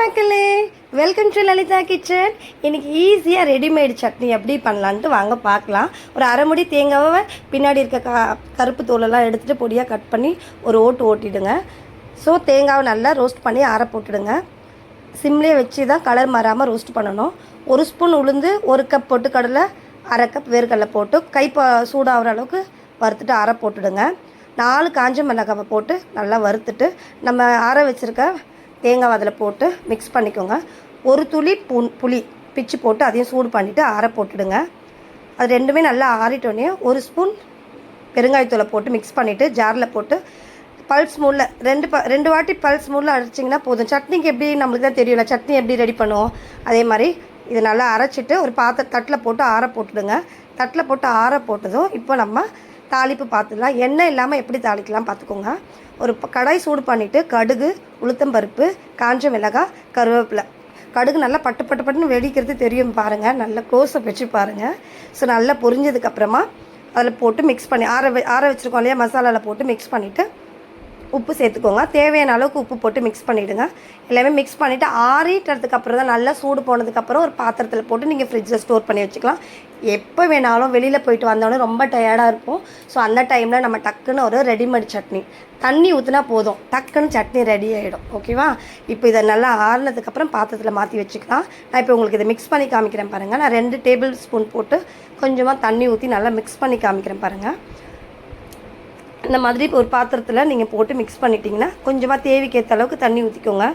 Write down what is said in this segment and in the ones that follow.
மக்களே, welcome to Lalitha kitchen. இன்றைக்கி ஈஸியாக ரெடிமேடு சட்னி எப்படி பண்ணலான்ட்டு வாங்க பார்க்கலாம். ஒரு அரை முடி தேங்காவை பின்னாடி இருக்க கருப்பு தோலெல்லாம் எடுத்துகிட்டு பொடியாக கட் பண்ணி ஒரு ஓட்டிடுங்க. ஸோ தேங்காவை நல்லா ரோஸ்ட் பண்ணி அரை போட்டுடுங்க. சிம்லேயே வச்சு தான் கலர் மாறாமல் ரோஸ்ட் பண்ணணும். ஒரு ஸ்பூன் உளுந்து, ஒரு கப் பொட்டுக்கடலை, அரை கப் வேர்க்கடலை போட்டு சூடாகிற அளவுக்கு வறுத்துட்டு அரை போட்டுடுங்க. 4 காஞ்ச மிளகாவை போட்டு நல்லா வறுத்துட்டு நம்ம அரை வச்சுருக்க தேங்காய் அதில் போட்டு மிக்ஸ் பண்ணிக்கோங்க. ஒரு துளி புளி பிச்சு போட்டு அதையும் சூடு பண்ணிவிட்டு அரை போட்டுடுங்க. அது ரெண்டுமே நல்லா ஆறிட்டோன்னே ஒரு ஸ்பூன் பெருங்காயத்தூளை போட்டு மிக்ஸ் பண்ணிவிட்டு ஜாரில் போட்டு பல்ஸ் மூடில் ரெண்டு வாட்டி பல்ஸ் மூடில் அரைச்சிங்கன்னா போதும். சட்னிக்கு எப்படி நம்மளுக்கு தான் தெரியல, சட்னி எப்படி ரெடி பண்ணுவோம் அதே மாதிரி இது நல்லா அரைச்சிட்டு ஒரு தட்டில் போட்டு ஆற போட்டுடுங்க. தட்டில் போட்டு ஆற போட்டதும் இப்போ நம்ம தாளிப்பு பார்த்துக்கலாம். எண்ணெய் இல்லாமல் எப்படி தாளிக்கலாம் பார்த்துக்கோங்க. ஒரு கடாய் சூடு பண்ணிவிட்டு கடுகு, உளுத்தம்பருப்பு, காஞ்ச மிளகாய், கருவேப்பிலை. கடுகு நல்லா பட்டுன்னு வெடிக்கிறது தெரியும் பாருங்கள். நல்லா க்ளோஸப் வச்சு பாருங்கள். ஸோ நல்லா பொரிஞ்சதுக்கப்புறமா அதில் போட்டு மிக்ஸ் பண்ணி ஆற வச்சுருக்கோம் இல்லையா, மசாலாவில் போட்டு மிக்ஸ் பண்ணிவிட்டு உப்பு சேர்த்துக்கோங்க. தேவையான அளவுக்கு உப்பு போட்டு மிக்ஸ் பண்ணிவிடுங்க. எல்லாமே மிக்ஸ் பண்ணிவிட்டு ஆறிட்டதுக்கப்புறம் தான் நல்லா சூடு போனதுக்கப்புறம் ஒரு பாத்திரத்தில் போட்டு நீங்கள் ஃப்ரிட்ஜில் ஸ்டோர் பண்ணி வச்சுக்கலாம். எப்போ வேணாலும் வெளியில் போயிட்டு வந்தோடனே ரொம்ப டயர்டாக இருக்கும். ஸோ அந்த டைமில் நம்ம டக்குன்னு ஒரு ரெடிமேட் சட்னி தண்ணி ஊற்றினா போதும், டக்குன்னு சட்னி ரெடி ஆகிடும். ஓகேவா? இப்போ இதை நல்லா ஆறினதுக்கப்புறம் பாத்திரத்தில் மாற்றி வச்சுக்கலாம். நான் இப்போ உங்களுக்கு இதை மிக்ஸ் பண்ணி காமிக்கிறேன் பாருங்கள். நான் 2 டேபிள் ஸ்பூன் போட்டு கொஞ்சமாக தண்ணி ஊற்றி நல்லா மிக்ஸ் பண்ணி காமிக்கிறேன் பாருங்கள். இந்த மாதிரி ஒரு பாத்திரத்தில் நீங்கள் போட்டு மிக்ஸ் பண்ணிட்டீங்கன்னா கொஞ்சமாக தேவைக்கேற்ற அளவுக்கு தண்ணி ஊற்றிக்கோங்க.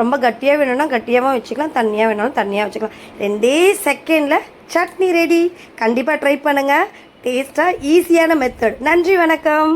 ரொம்ப கட்டியாக வேணும்னா கட்டியாகவும் வச்சுக்கலாம், தண்ணியாக வேணாலும் தண்ணியாக வச்சுக்கலாம். 2 செகண்டில் சட்னி ரெடி. கண்டிப்பாக ட்ரை பண்ணுங்கள். டேஸ்ட்டாக ஈஸியான மெத்தட். நன்றி, வணக்கம்.